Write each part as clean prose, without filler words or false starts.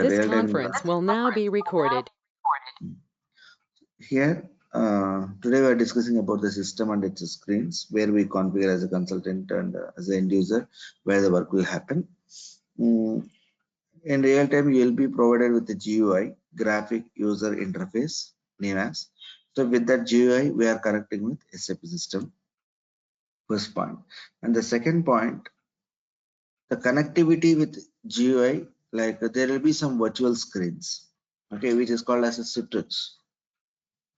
This real-time conference will now be recorded. Here, today we are discussing about the system and its screens, where we configure as a consultant and as an end user, where the work will happen. In real time, you will be provided with the GUI, graphic user interface, name as. So with that GUI, we are connecting with SAP system. First point. And the second point, the connectivity with GUI, like there will be some virtual screens, okay, which is called as a Citrix.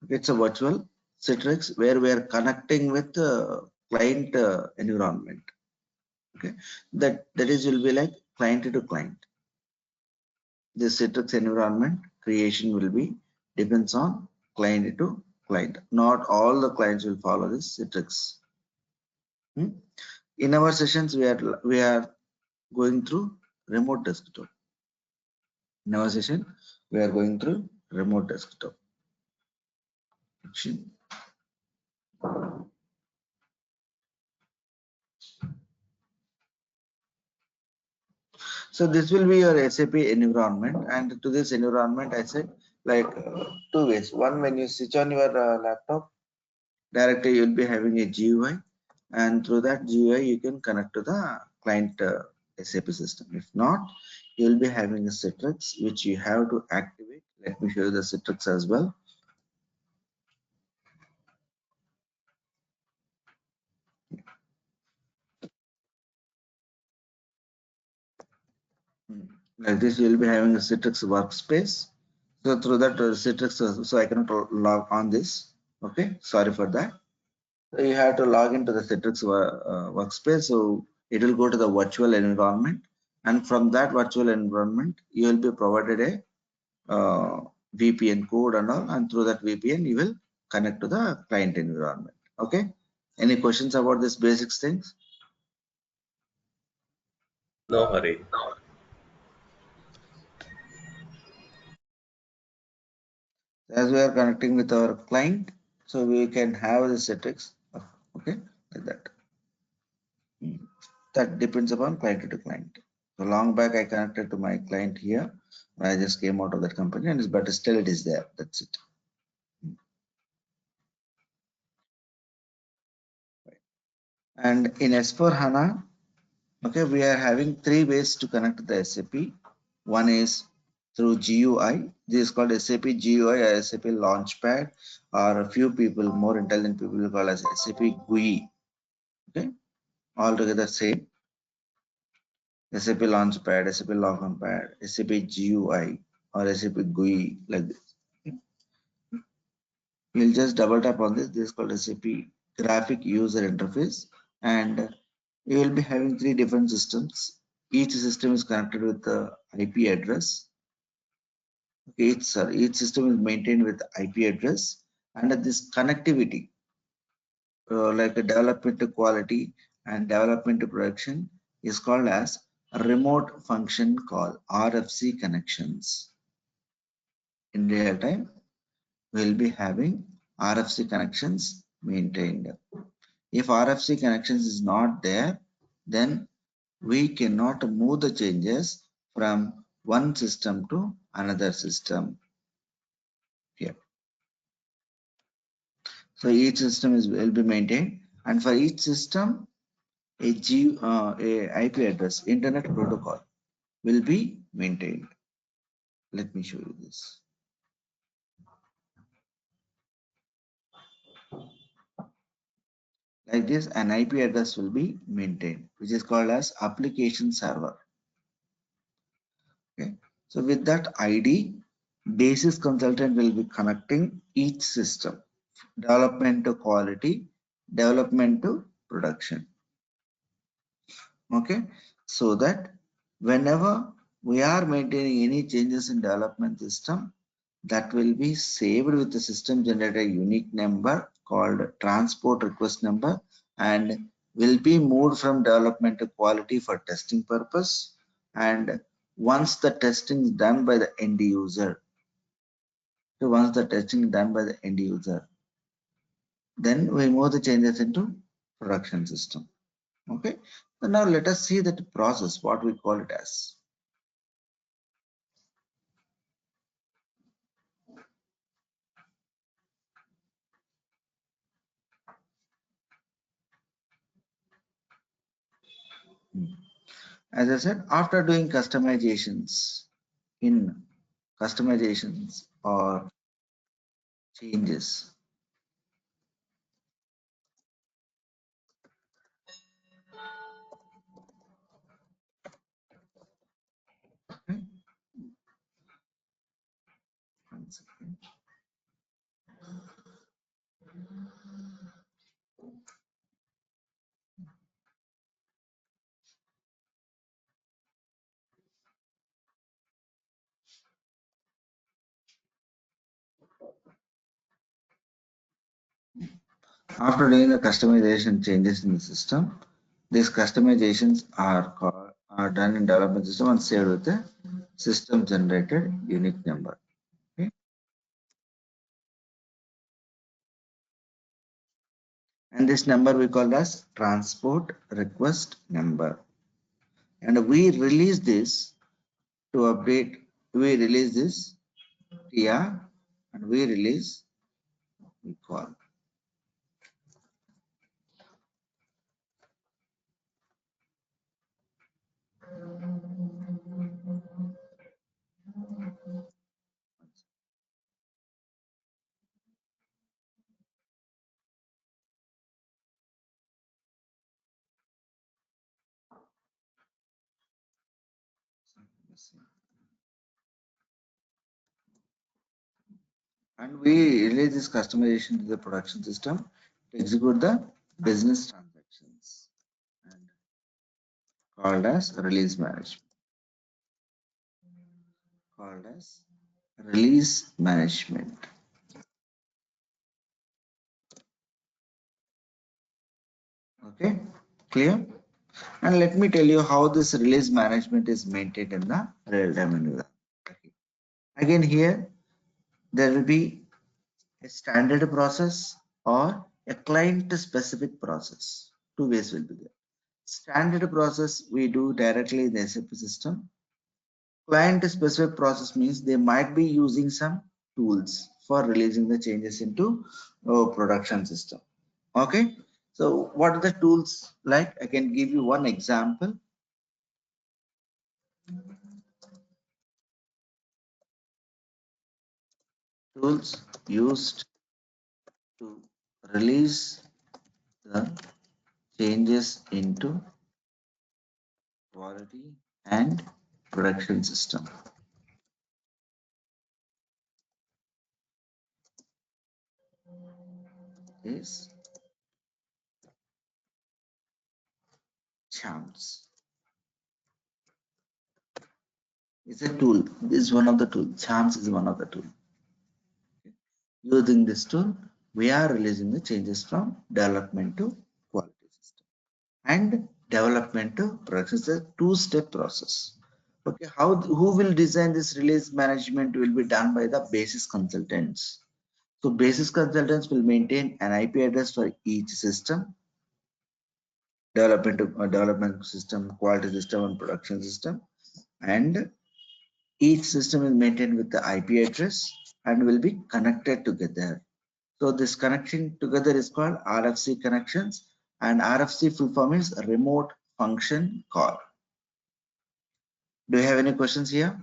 It's a virtual Citrix where we are connecting with the client environment. Okay, that is will be like client to client. This Citrix environment creation will be depends on client to client. Not all the clients will follow this Citrix. In our sessions, we are going through remote desktop. In our session, we are going through remote desktop. So this will be your SAP environment, and to this environment, I said like two ways. One, when you switch on your laptop, directly you'll be having a GUI, and through that GUI you can connect to the client SAP system. If not, you'll be having a Citrix which you have to activate. Let me show you the Citrix as well. Like this, you'll be having a Citrix workspace. So through that Citrix, so I cannot log on this. Okay, sorry for that. So you have to log into the Citrix workspace. So it will go to the virtual environment, and from that virtual environment, you will be provided a VPN code and all, and through that VPN, you will connect to the client environment. Okay. Any questions about these basics things? No hurry. As we are connecting with our client, so we can have the Citrix. Okay, like that. That depends upon client to client. So long back I connected to my client here. I just came out of that company, and but still it is there. That's it. And in S/4HANA, okay, we are having three ways to connect to the SAP. One is through GUI. This is called SAP GUI or SAP Launchpad, or a few people, more intelligent people, will call as SAP GUI. Okay, all together same. SAP Launchpad, SAP Launchpad, SAP GUI, or SAP GUI, like this. We'll just double tap on this. This is called SAP Graphic User Interface, and you will be having three different systems. Each system is connected with the IP address. Okay, each system is maintained with IP address, and this connectivity, like a development to quality and development to production, is called as a remote function call, RFC connections. In real time, we'll be having RFC connections maintained. If RFC connections is not there, then we cannot move the changes from one system to another system. Here. So each system will be maintained, and for each system, a IP address, internet protocol, will be maintained. Let me show you this. Like this, an IP address will be maintained, which is called as application server. Okay, so with that ID, basis consultant will be connecting each system, development to quality, development to production. Okay, so that whenever we are maintaining any changes in development system, that will be saved with the system generated unique number called transport request number, and will be moved from development to quality for testing purpose. And once the testing is done by the end user, so once the testing is done by the end user, then we move the changes into production system. Okay, so now let us see that process, what we call it as. As I said, after doing in customizations or changes, okay, one second. After doing the customization changes in the system, these customizations are done in development system and saved with the system generated unique number. Okay. And this number we call as transport request number. And we release this to update, we release this TR and we release we call. And we release this customization to the production system to execute the business transactions and called as release management. Called as release management. Okay, clear? And let me tell you how this release management is maintained in the real-time environment. Okay. Again, here there will be a standard process or a client-specific process. Two ways will be there. Standard process we do directly in the SAP system. Client-specific process means they might be using some tools for releasing the changes into production system. Okay, so what are the tools like? I can give you one example. Tools used to release the changes into quality and production system is charms. It's a tool. This is one of the tools. Charms is one of the tools. Using this tool, we are releasing the changes from development to quality system and development to production. It's a two-step process. Okay, who will design this release management will be done by the basis consultants. So basis consultants will maintain an IP address for each system, development system, quality system, and production system, and each system is maintained with the IP address and will be connected together. So this connection together is called RFC connections, and RFC full form is remote function call. Do you have any questions here?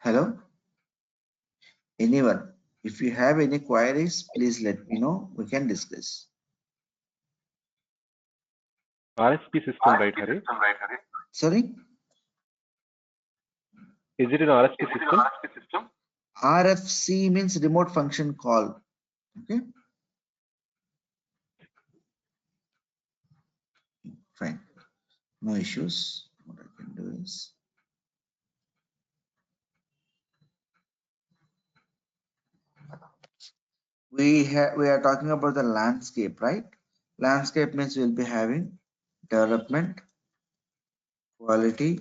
Hello? Anyone? If you have any queries, please let me know. We can discuss. RSP system, right, Hari? Sorry? Is it an RSP system? RFC means remote function call. Okay. Fine. No issues. What I can do is we are talking about the landscape, right? Landscape means we'll be having development, quality,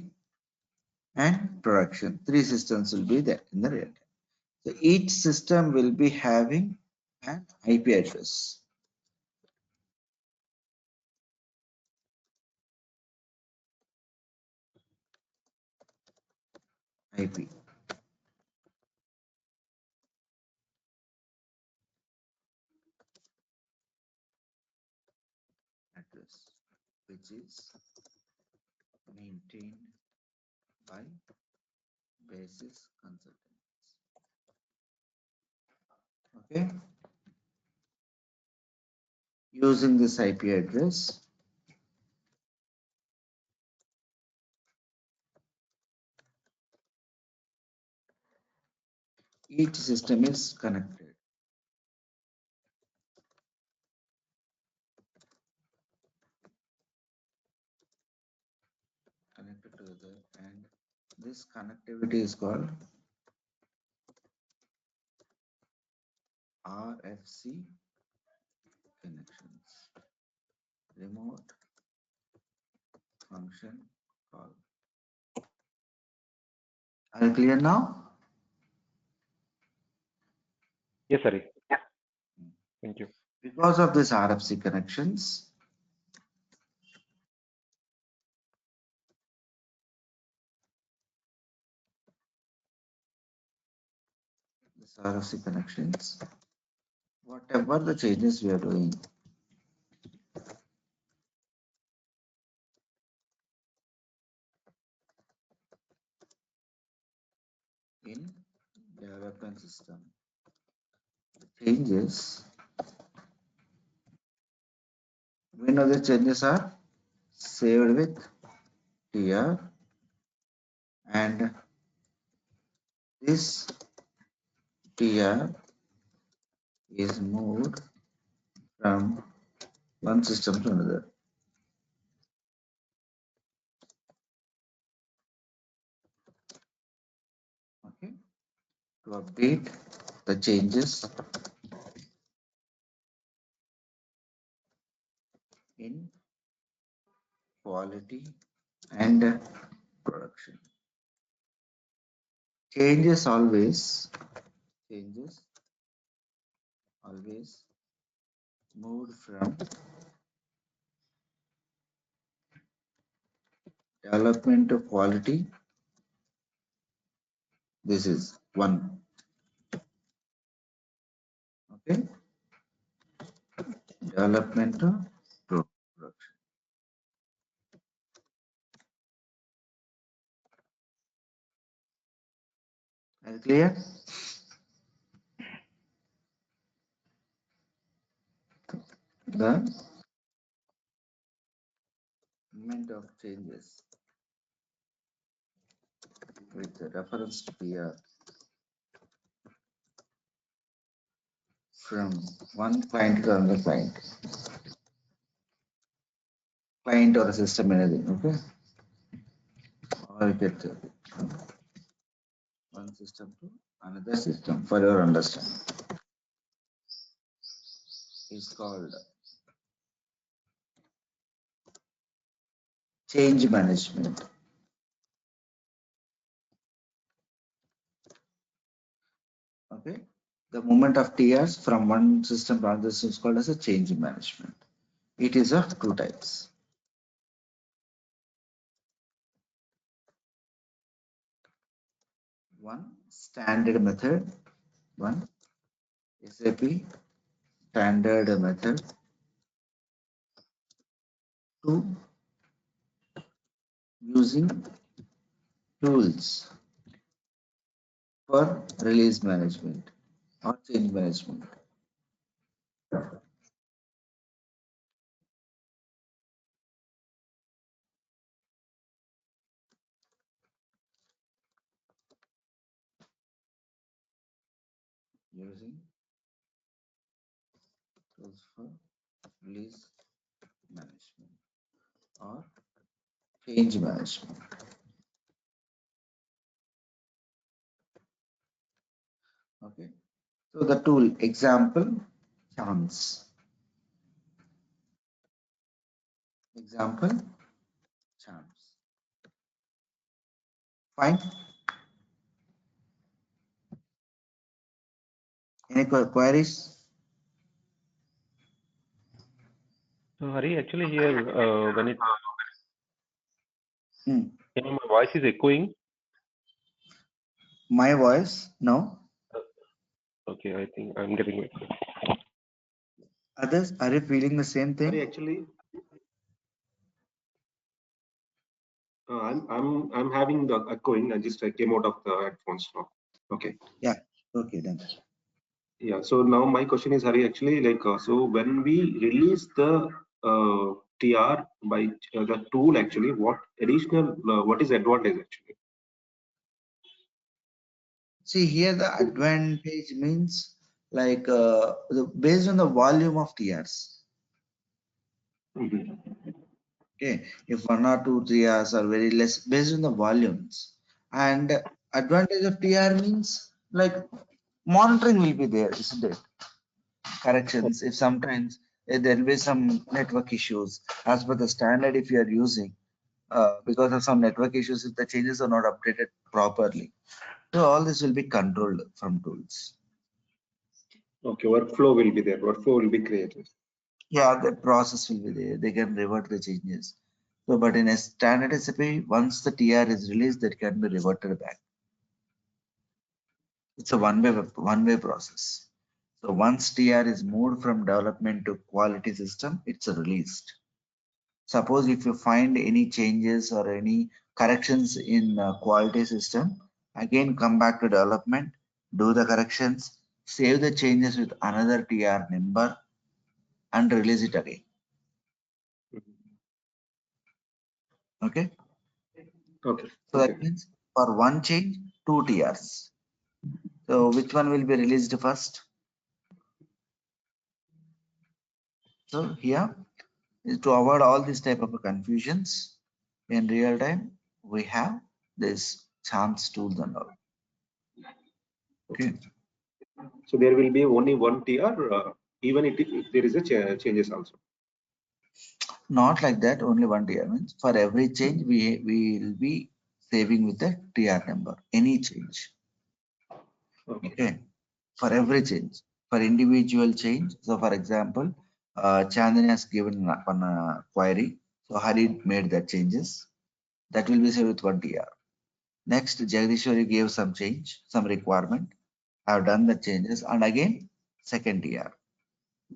and production. Three systems will be there in the real time. So each system will be having an IP address. IP. address, which is maintained by basis consultants. Okay. Using this IP address, each system is connected together, and this connectivity is called RFC connections, remote function call. Are you clear now? Yes, Hari. Thank you. Because of this RFC connections, whatever the changes we are doing in development system, the changes, we know the changes are saved with TR, and this TR is moved from one system to another. Okay, to update the changes in quality and production. Changes always moved from development to quality. This is one. Okay, development to production. Are you clear? The movement of changes with reference to PR from one client to another client or a system, anything. Okay, or get one system to another system for your understanding is called change management. Okay, the movement of TRs from one system to another system is called as a change management. It is of two types. One standard method, one SAP standard method. Two, using tools for release management or change management. Using tools for release management or change management. Okay, so the tool example chance. Example chance. Fine. Any queries? So Hari, actually here when it my voice is echoing. My voice? No. Okay, I think I'm getting it. Others, are you feeling the same thing? Sorry, actually, I'm having the echoing. I came out of the headphones now. Okay. Yeah. Okay, then. Yeah. So now my question is, Hari, actually, like, so when we release the TR by the tool, actually, what additional, what is advantage actually? See here, the advantage means like based on the volume of TRs. Mhm. Okay, if 1 or 2 3 hours are very less based on the volumes, and advantage of TR means like monitoring will be there, isn't it? Corrections. If sometimes there will be some network issues as per the standard, if you are using because of some network issues, if the changes are not updated properly, so all this will be controlled from tools. Okay, workflow will be there. Workflow will be created. Yeah, the process will be there. They can revert the changes. So, but in a standard SAP, once the TR is released, that can be reverted back. It's a one-way process. So once TR is moved from development to quality system, it's released. Suppose if you find any changes or any corrections in quality system, again come back to development, do the corrections, save the changes with another TR number and release it again. Mhm. Okay. Okay. So Okay. that means for one change, 2 TRs. So which one will be released first? So here is to avoid all these type of confusions in real time, we have this chance tools and all. Okay. Okay. So there will be only one TR, even if there is a changes also. Not like that, only one TR means for every change we will be saving with the TR number, any change. Okay. Okay. For every change, for individual change. So for example, Chandani has given one query. So Hari made that changes. That will be saved with one TR. Next, Jagdishwari gave some change, some requirement. I have done the changes and again second TR.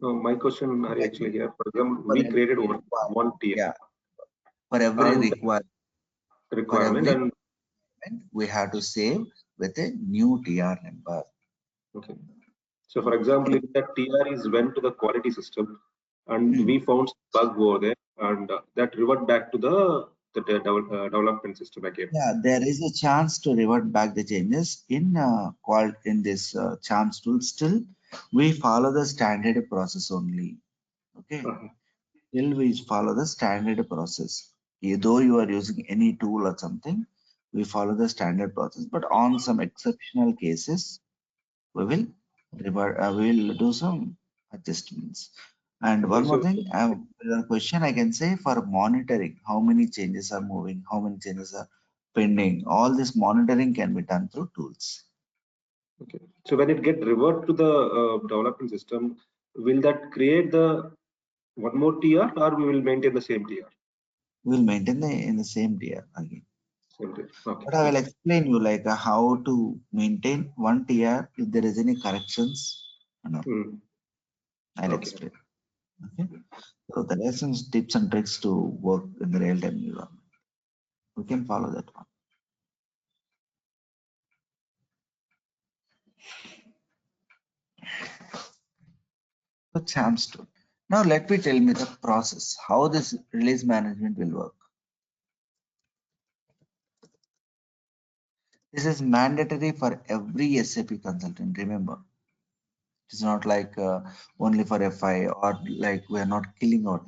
My question, Hari, Like actually here, for example, for we created every one requirement, TR yeah, for every and for requirement every and requirement, we have to save with a new TR number. okay. So for example, if that TR is went to the quality system and Hmm. we found some bug over there and that revert back to the development system again. Yeah, there is a chance to revert back the changes in in this chance tool. Still, we follow the standard process only. Okay, Uh-huh. still we follow the standard process. Though you are using any tool or something, we follow the standard process. But on some exceptional cases, we will we will do some adjustments. And Okay. one more So thing, a question I can say for monitoring how many changes are moving, how many changes are pending. All this monitoring can be done through tools. okay. So when it get revert to the development system, will that create the one more TR or we will maintain the same TR? We will maintain the in the same tier again. Same TR. Okay. But I will Okay. explain you like how to maintain one tier if there is any corrections. No, Hmm. I'll Okay. explain. Okay. So the lessons, tips and tricks to work in the real-time environment. We can follow that one. So chance tool. Now let me tell me the process, how this release management will work. This is mandatory for every SAP consultant. Remember, it's not like only for FI or like we are not killing out.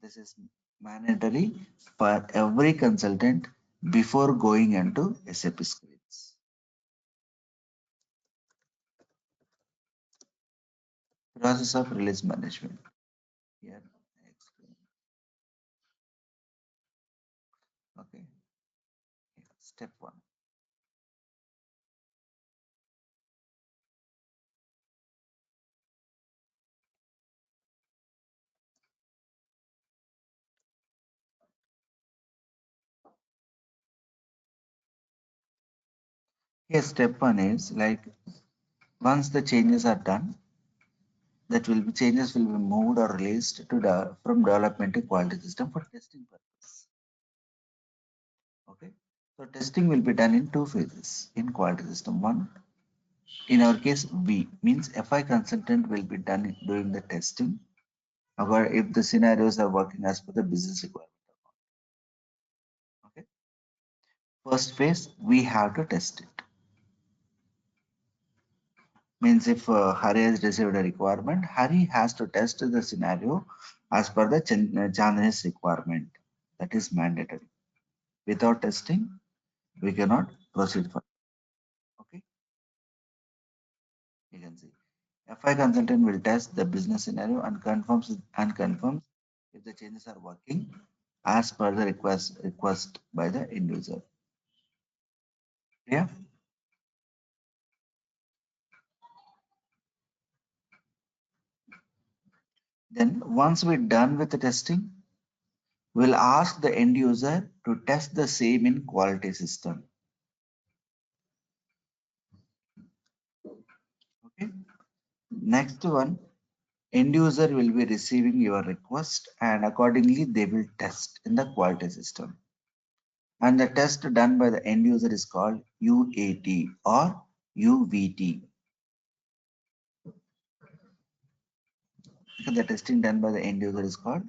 This is mandatory for every consultant before going into SAP screens. Process of release management. Here, I explain. Okay. Here, step one. Here, step one is like once the changes are done, that will be changes will be moved or released to the from development to quality system for testing purpose. So testing will be done in two phases in quality system. One, in our case, V means FI consultant will be done doing the testing, or if the scenarios are working as per the business requirement. Okay. First phase, we have to test it. Means if Hari has received a requirement, Hari has to test the scenario as per the Chandani's requirement. That is mandatory. Without testing, we cannot proceed further. Okay, you can see. FI consultant will test the business scenario and confirms if the changes are working as per the request by the end user. Yeah. Then once we're done with the testing, we'll ask the end user to test the same in quality system. Okay. Next one, end user will be receiving your request and accordingly they will test in the quality system. And the test done by the end user is called UAT or UVT. The testing done by the end user is called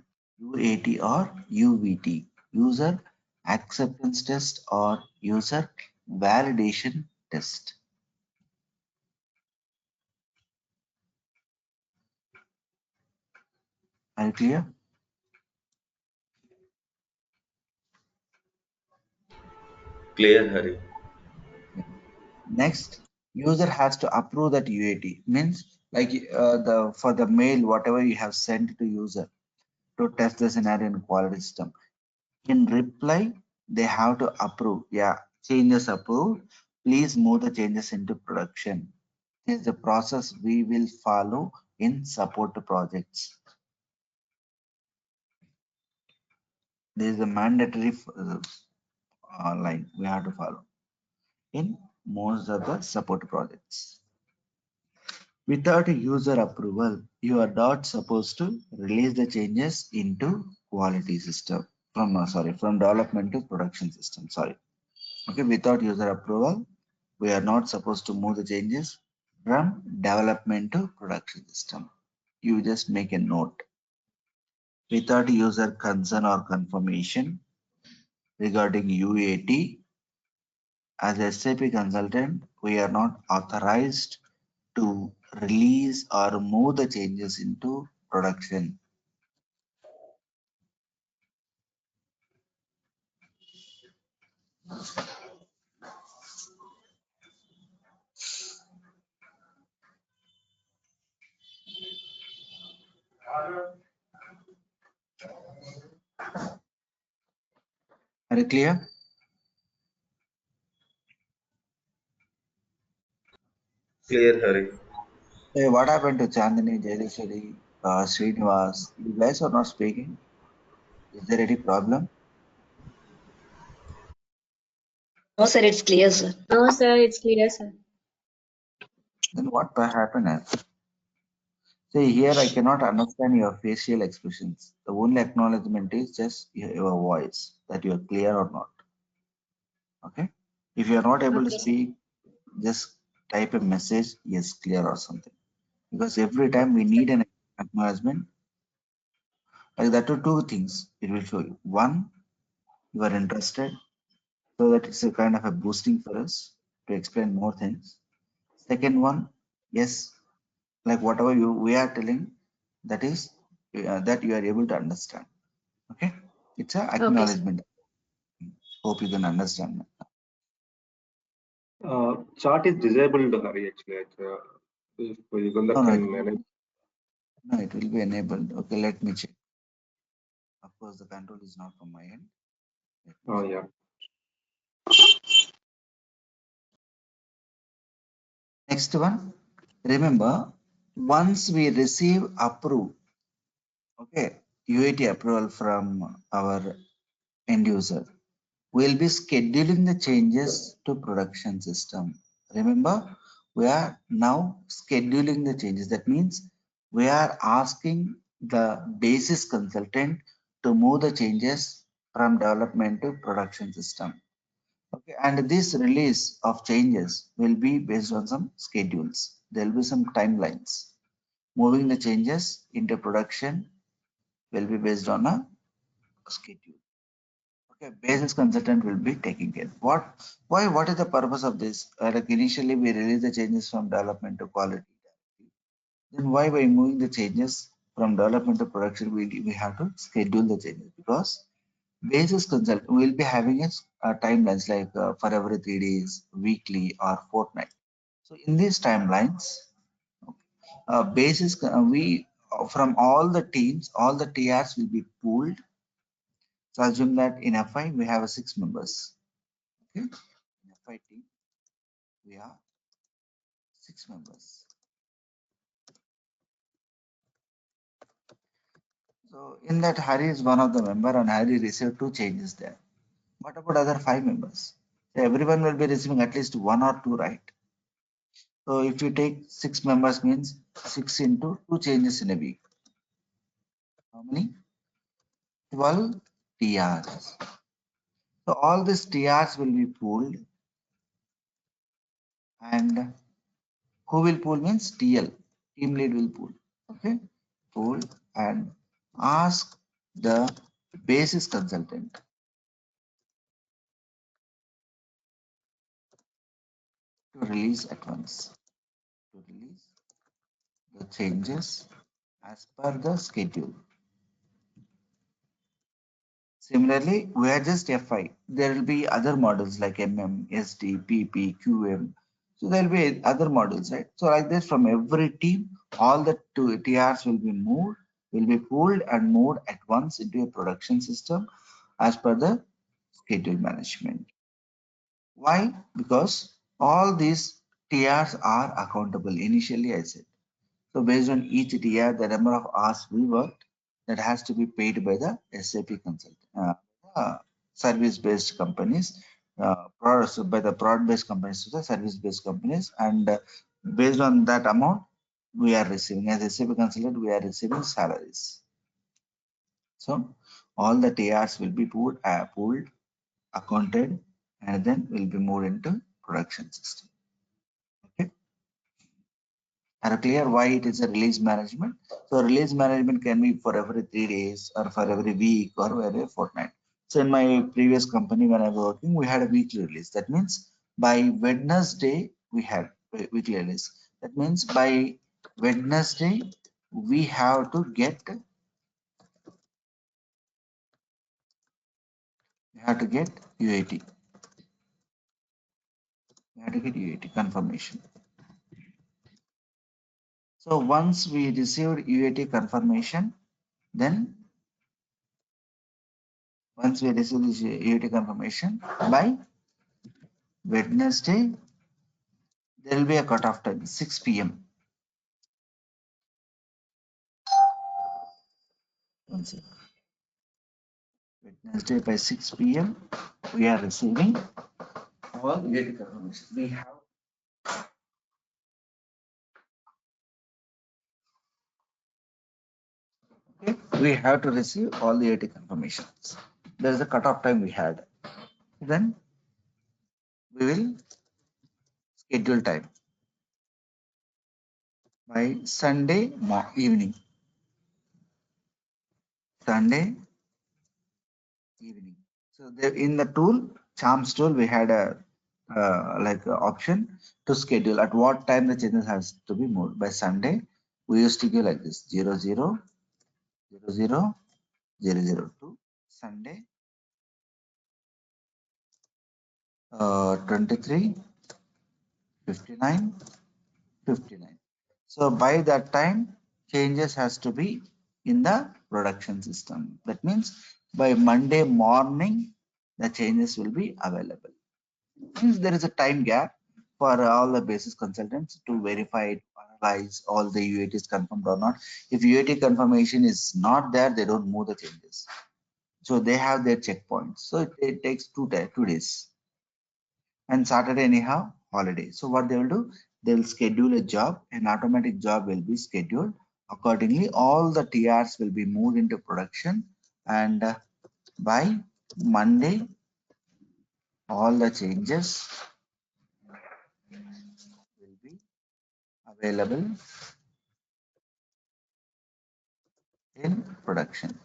UAT or UVT, user acceptance test or user validation test. Are you clear? Clear, Hari. Next, user has to approve that UAT. Means like for the mail, whatever you have sent to user to test the scenario in quality system. In reply, they have to approve. Yeah, changes approved. Please move the changes into production. This is the process we will follow in support projects. This is a mandatory line we have to follow in most of the support projects. Without a user approval, you are not supposed to release the changes into quality system from development to production system. Sorry. Okay, without user approval, we are not supposed to move the changes from development to production system. You just make a note. Without user consent or confirmation regarding UAT, as a SAP consultant, we are not authorized to release or move the changes into production. Are you clear? Clear, Hari. Hey, what happened to Chandani, Jayaswari, Srinivas? You guys are not speaking. Is there any problem? No, sir, it's clear, sir. No, sir, it's clear, sir. Then what happened? See, here I cannot understand your facial expressions. The only acknowledgement is just your voice, that you are clear or not. Okay? If you are not able to Okay, sir. speak, just type a message, yes, clear or something. Because every time we need an acknowledgement, like that are two things it will show you. One, you are interested, so that it's a kind of a boosting for us to explain more things. Second one, yes, like whatever we are telling, that is that you are able to understand. Okay, it's a Okay, sir. acknowledgement. Hope you can understand. Chart is disabled, Hari, actually. If Yugandhar No, can manage. no, it will be enabled. Okay, let me check. Of course, the control is not from my end. Oh, yeah. Next one, remember, once we receive approve, okay, UAT approval from our end user, we'll be scheduling the changes to production system. Remember, we are now scheduling the changes. That means we are asking the basis consultant to move the changes from development to production system. Okay, and this release of changes will be based on some schedules. There will be some timelines. Moving the changes into production will be based on a schedule. Okay, basis consultant will be taking care. What is the purpose of this? Like initially we release the changes from development to quality. Then why by moving the changes from development to production, we have to schedule the changes because basis consult will be having a timelines like for every 3 days, weekly or fortnight. So in these timelines, basis we from all the teams, all the TRs will be pooled. So assume that in FI we have 6 members. Okay, in FI team we have 6 members. So in that Hari is one of the member and Hari received 2 changes there. What about other 5 members? So everyone will be receiving at least 1 or 2, right? So if you take 6 members means 6 into 2 changes in a week. How many? 12 TRs. So all these TRs will be pooled and who will pool means TL. Team lead will pool. Okay. Pool and ask the basis consultant to release at once. To release the changes as per the schedule. Similarly, we are just FI. There will be other models like MM, SD, PP, QM. So there will be other models, right? So like this, from every team, all the TRs will be moved, will be pulled and moved at once into a production system as per the schedule management. Why? Because all these TRs are accountable. Initially, I said. So based on each TR, the number of hours we worked, that has to be paid by the SAP consultant, service-based companies, by the product-based companies to the service-based companies, and based on that amount, we are receiving as SAP consultant, we are receiving salaries. So all the TRs will be pooled, accounted, and then will be moved into production system. Okay. Are clear why it is a release management? So release management can be for every 3 days or for every week or every fortnight. So in my previous company when I was working, we had a weekly release. That means by Wednesday we had a weekly release. That means by Wednesday we have to get UAT. We have to get UAT confirmation. So once we received UAT confirmation, then once we receive this UAT confirmation by Wednesday, there will be a cutoff time 6 p.m. Wednesday by 6 p.m. we are receiving all UAT confirmation. We have to receive all the UAT confirmations. There is a cutoff time we had. Then we will schedule time by Sunday evening. Sunday evening. So there in the tool, Charms tool, we had a option to schedule at what time the changes has to be moved. By Sunday, we used to give like this 00, 00, 00, 002. Sunday 23, 59, 59. So by that time, changes has to be in the production system. That means by Monday morning, the changes will be available. Means there is a time gap for all the basis consultants to verify, analyze all the UAT is confirmed or not. If UAT confirmation is not there, they don't move the changes. So they have their checkpoints. So it takes 2 days. And Saturday anyhow holiday. So what they will do, they will schedule a job, an automatic job will be scheduled. Accordingly, all the TRs will be moved into production, and by Monday all the changes will be available in production.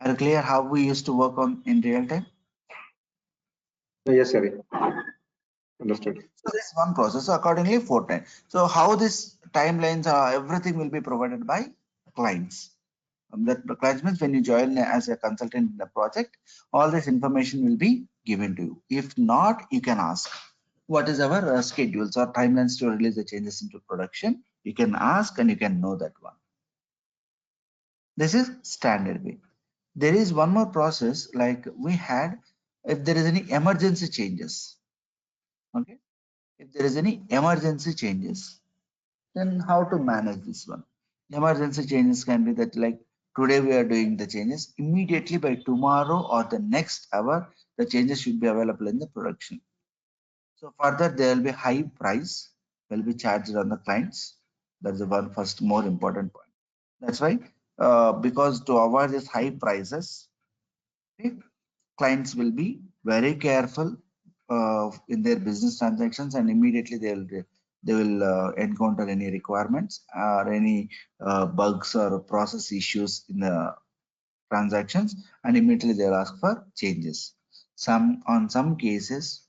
Are you clear how we used to work on in real time? Yes, Hari. Understood. So this is one process. So accordingly, 4 times. So how this timelines are, everything will be provided by clients. That the clients means when you join as a consultant in the project, all this information will be given to you. If not, you can ask, what is our schedules or timelines to release the changes into production? You can ask and you can know that one. This is standard way. There is one more process like we had, if there is any emergency changes. Okay. If there is any emergency changes, then how to manage this one? Emergency changes can be that like today we are doing the changes, immediately by tomorrow or the next hour, the changes should be available in the production. So further, there will be high price will be charged on the clients. That's the one first more important point. That's why because to avoid these high prices, okay, clients will be very careful in their business transactions, and immediately they will encounter any requirements or any bugs or process issues in the transactions, and immediately they'll ask for changes. Some cases,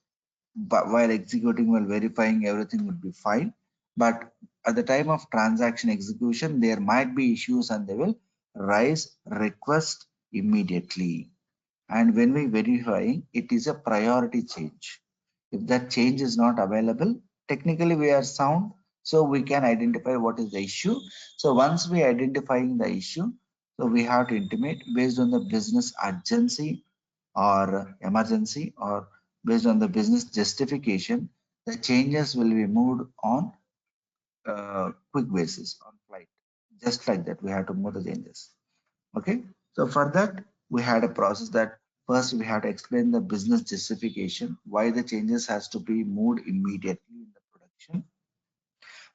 but while executing, while verifying, everything will be fine, but at the time of transaction execution there might be issues and they will raise request immediately. And when we verify, it is a priority change. If that change is not available, technically we are sound, so we can identify what is the issue. So once we identifying the issue, so we have to intimate based on the business urgency or emergency, or based on the business justification, the changes will be moved on quick basis on flight. Just like that, we have to move the changes. Okay, so for that we had a process that first we have to explain the business justification, why the changes has to be moved immediately in the production,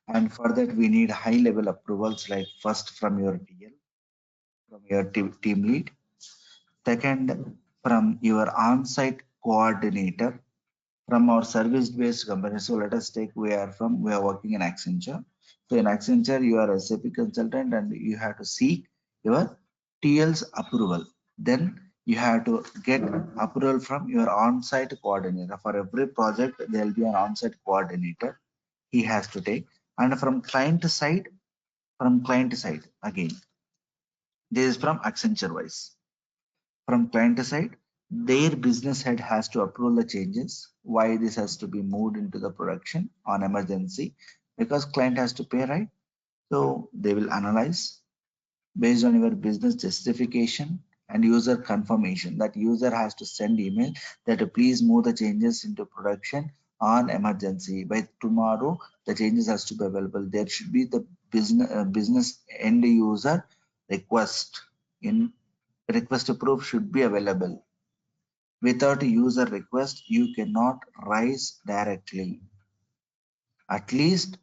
and for that we need high level approvals, like first from your TL, from your team lead, second from your on-site coordinator, from our service-based company. So let us take, we are working in Accenture. So in Accenture, you are a SAP consultant and you have to seek your TL's approval. Then you have to get approval from your on-site coordinator. For every project, there will be an on-site coordinator he has to take. And from client side again, this is from Accenture wise. From client side, their business head has to approve the changes, why this has to be moved into the production on emergency, because client has to pay, right? So they will analyze based on your business justification and user confirmation. That user has to send email that please move the changes into production on emergency. By tomorrow, the changes has to be available. There should be the business end user request. In request approved should be available. Without a user request, you cannot raise directly. At least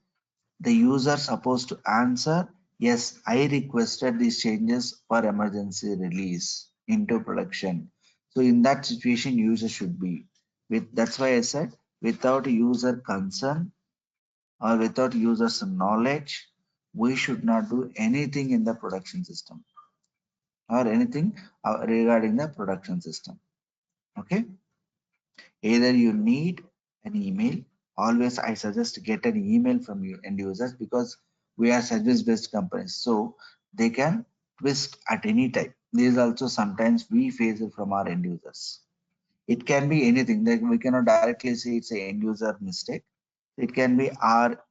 the user supposed to answer, yes, I requested these changes for emergency release into production. So in that situation, user should be with. That's why I said without user consent or without user's knowledge, we should not do anything in the production system or anything regarding the production system. Okay. Either you need an email, always I suggest get an email from you end users, because we are service based companies, so they can twist at any time. This is also sometimes we face it from our end users. It can be anything that we cannot directly say it's an end user mistake. It can be our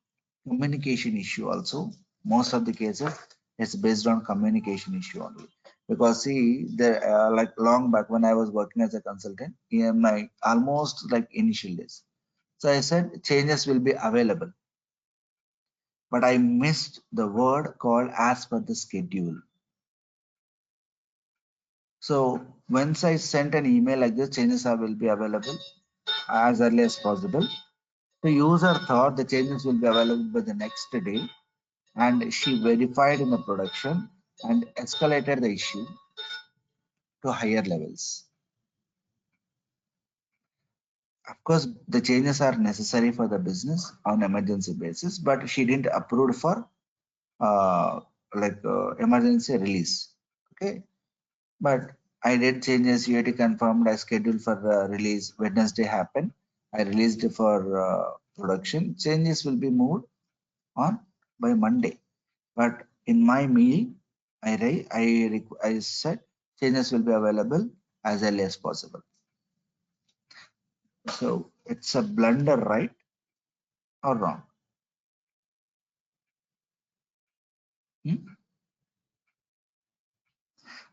communication issue also. Most of the cases it's based on communication issue only, because see the like long back when I was working as a consultant in my almost like initial days, so I said changes will be available, but I missed the word called as per the schedule. So once I sent an email like this, changes will be available as early as possible, the user thought the changes will be available by the next day, and she verified in the production and escalated the issue. to higher levels. Of course, the changes are necessary for the business on emergency basis, but she didn't approve for emergency release. Okay, but I did changes. UAT confirmed. I scheduled for release. Wednesday happened. I released for production. Changes will be moved on by Monday. But in my mail, I said changes will be available as early as possible. So it's a blunder, right or wrong?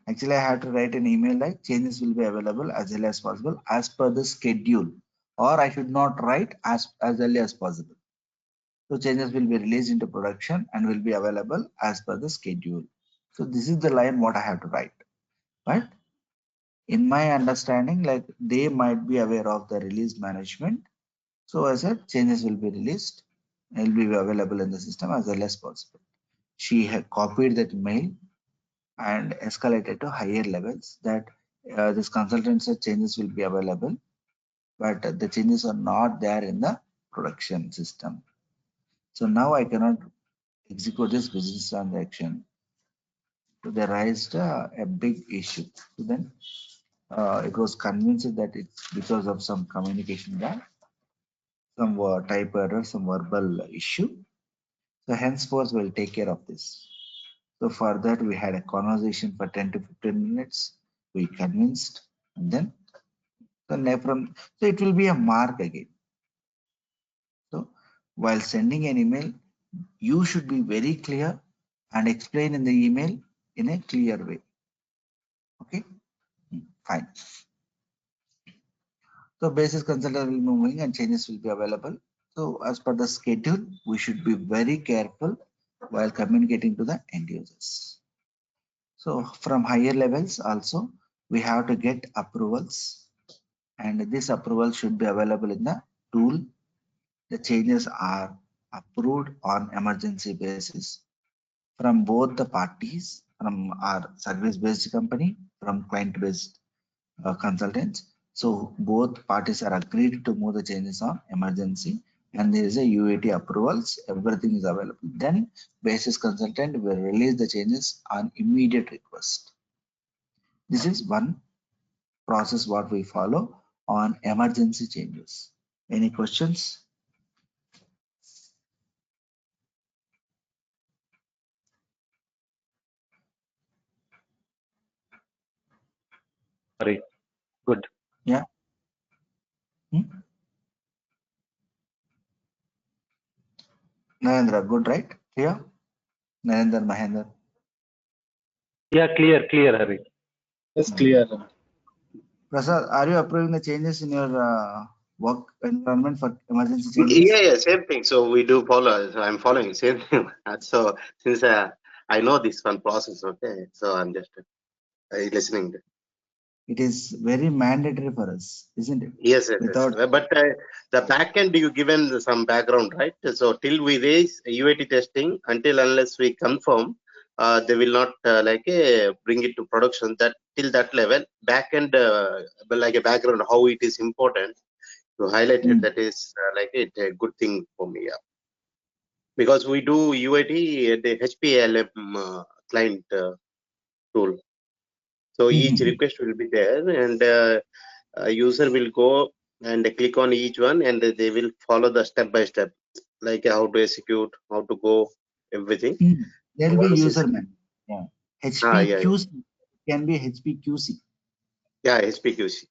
Actually, I have to write an email like changes will be available as early as possible as per the schedule, or I should not write as early as possible. So changes will be released into production and will be available as per the schedule. So this is the line what I have to write. But in my understanding, like they might be aware of the release management. So I said changes will be released and will be available in the system as early as possible. She had copied that mail and escalated to higher levels that this consultant said changes will be available, but the changes are not there in the production system. So now I cannot execute this business transaction. So they raised a big issue. So then it was convinced that it's because of some communication gap, some type error, some verbal issue. So henceforth we'll take care of this. So for that we had a conversation for 10 to 15 minutes. We convinced, and then so it will be a mark again. So while sending an email, you should be very clear and explain in the email in a clear way. Okay, fine. So basis consultant will be moving and changes will be available. So as per the schedule, we should be very careful while communicating to the end users. So from higher levels also, we have to get approvals, and this approval should be available in the tool. The changes are approved on emergency basis from both the parties, from our service-based company, from client-based consultants. So both parties are agreed to move the changes on emergency, and there is a UAT approvals, everything is available. Then basis consultant will release the changes on immediate request. This is one process what we follow on emergency changes. Any questions? Hari, good. Yeah. Narendra, good, right? Clear? Narendra, Mahendra. Yeah, clear, Hari. Yes, clear. Prasad, are you approving the changes in your work environment for emergency changes? Yeah, same thing. So we do follow. So I'm following same thing. So since I know this one process, okay. So I'm just listening. It is very mandatory for us, isn't it? Yes. Without But the back end, you given some background, right? So till we raise UAT testing, until unless we confirm, they will not bring it to production. That till that level, back end, like a background, how it is important to highlight it. That is a good thing for me. Yeah. Because we do UAT at the HPLM client tool. So each request will be there, and a user will go and click on each one, and they will follow the step by step, like how to execute, how to go, everything. There will be user man. Yeah. HPQC can be HPQC. Yeah, HPQC.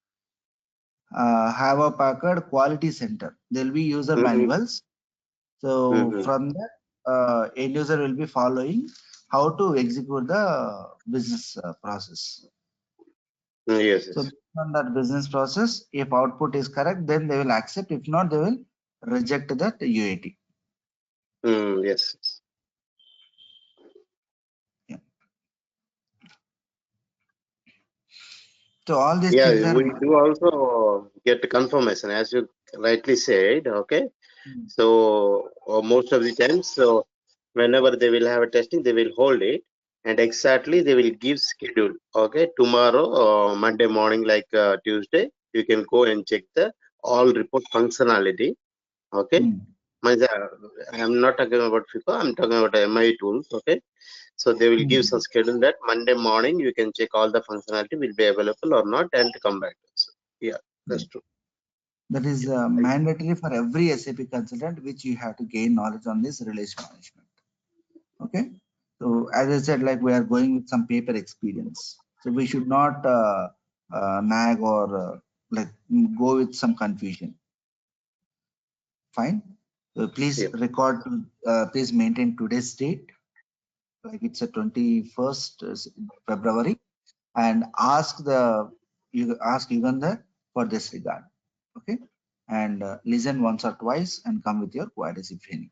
Have a Packard quality center. There will be user manuals. So from that, end user will be following how to execute the business process. Yes. So on that business process, if output is correct, then they will accept. If not, they will reject that UAT. Yes. Yeah. So all these Yeah, things are. we do also get confirmation, as you rightly said. Okay. So most of the times, so whenever they will have a testing, they will hold it. and exactly they will give schedule. Okay, tomorrow or Monday morning, like Tuesday, you can go and check the all report functionality. Okay, I'm not talking about FICO, I'm talking about MI tools. Okay, so they will give some schedule that Monday morning you can check all the functionality will be available or not and come back to us. Yeah, that's true. That is mandatory for every SAP consultant, which you have to gain knowledge on this release management. Okay. So as I said, like we are going with some paper experience. So we should not nag or like go with some confusion. Fine. So please Yeah. record, please maintain today's date. Like it's a 21st February, and ask Uganda for this regard. Okay. And listen once or twice and come with your queries if any.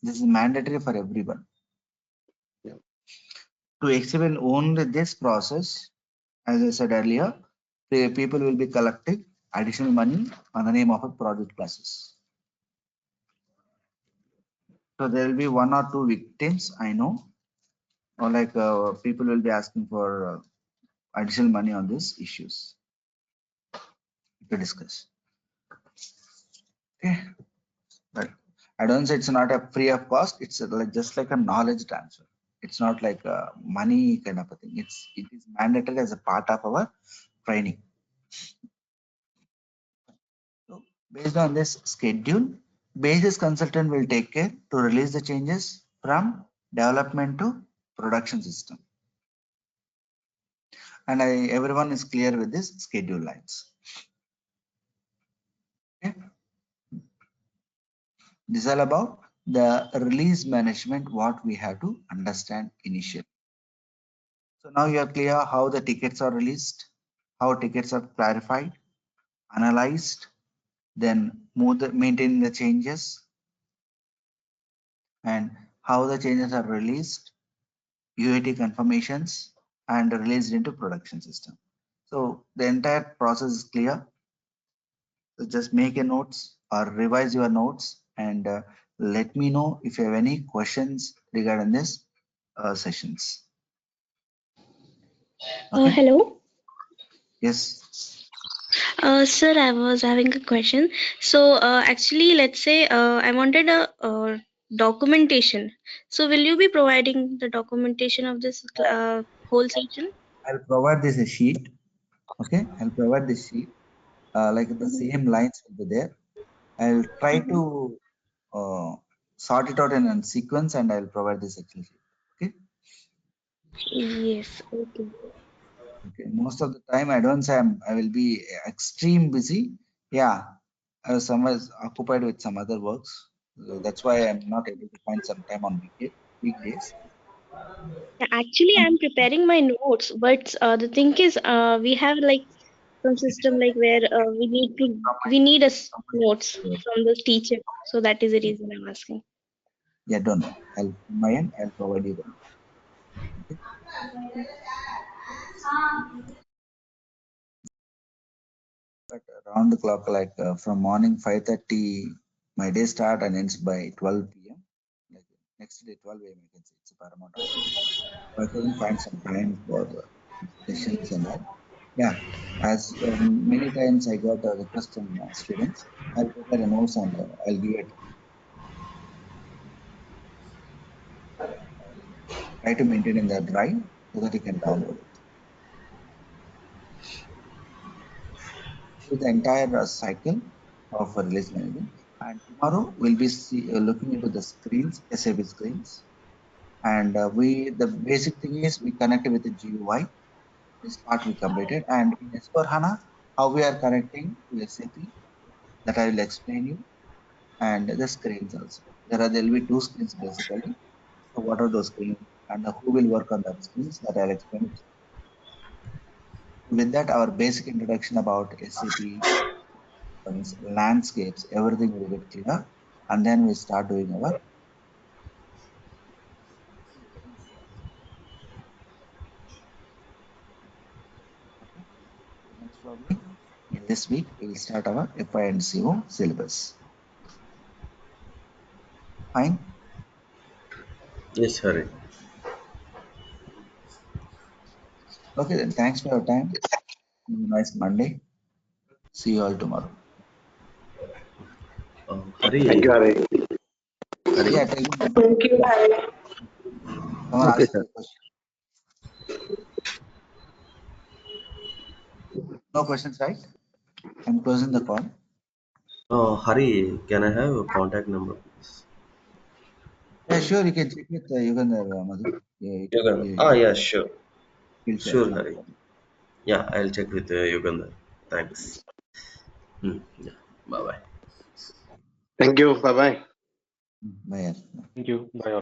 This is mandatory for everyone. Yeah. To explain only this process, as I said earlier, the people will be collecting additional money on the name of a project classes. So there will be one or two victims, I know, or like people will be asking for additional money on these issues to discuss. Okay, but I don't say it's not a free of cost. It's like just like a knowledge transfer. It's not like a money kind of a thing. It is mandatory as a part of our training. So based on this schedule, basis consultant will take care to release the changes from development to production system. And everyone is clear with this schedule lines. Okay. This is all about the release management, what we have to understand initially. So now you are clear how the tickets are released, how tickets are clarified, analyzed, then maintain the changes, and how the changes are released, UAT confirmations, and released into production system. So the entire process is clear. So just make a notes or revise your notes and let me know if you have any questions regarding this sessions. Okay. Hello. Yes. Sir, I was having a question. So, actually, let's say I wanted a documentation. So, will you be providing the documentation of this whole session? I'll provide this a sheet. Okay. I'll provide this sheet. Like the same lines will be there. I'll try to sort it out in a sequence and I'll provide this Excel sheet. Okay. Yes. Okay. Okay. Most of the time I don't say I will be extreme busy. Yeah. I was somewhere occupied with some other works. So that's why I'm not able to find some time on weekdays. Yeah, actually, I'm preparing my notes, but the thing is, we have like some system like where we need notes from the teacher. So that is the reason I'm asking. Yeah, don't know. I'll from my end, I'll provide you the note. Okay. But around the clock, like from morning 5:30, my day start and ends by 12 p.m. Like next day 12 a.m. I can say it's a paramount order. I couldn't find some time for sessions and all. Yeah, as many times I got a request from students, I'll prepare a notes and I'll give it. Try to maintain in the drive so that you can download it. The entire cycle of release management. And tomorrow we'll be looking into the screens, SAP screens. And the basic thing is we connected with the GUI. This part we completed. And in S4HANA, how we are connecting to SAP, that I will explain you. And the screens also. There will be two screens basically. So what are those screens and who will work on that screens, that I'll explain it. With that, our basic introduction about SAP landscapes, everything will get clear, and then we start doing our okay. Most probably in this week we will start our FI and CO syllabus. Fine. Yes, Hari. Okay, then thanks for your time. Nice Monday. See you all tomorrow. Hari, Thank you, Hari. Hari. Yeah, tell me. Thank you, Hari. Someone Okay, ask sir. you a question. No questions, right? I'm closing the call. Hari, can I have your contact number, please? Yeah, sure. You can check with Yugandhar, Madhu. Yeah, sure. He'll share. Sure, No Hari. problem. Yeah, I'll check with Yugandhar. Thanks. Yeah. Bye bye. Thank you. Bye bye. Bye. Thank you. Bye.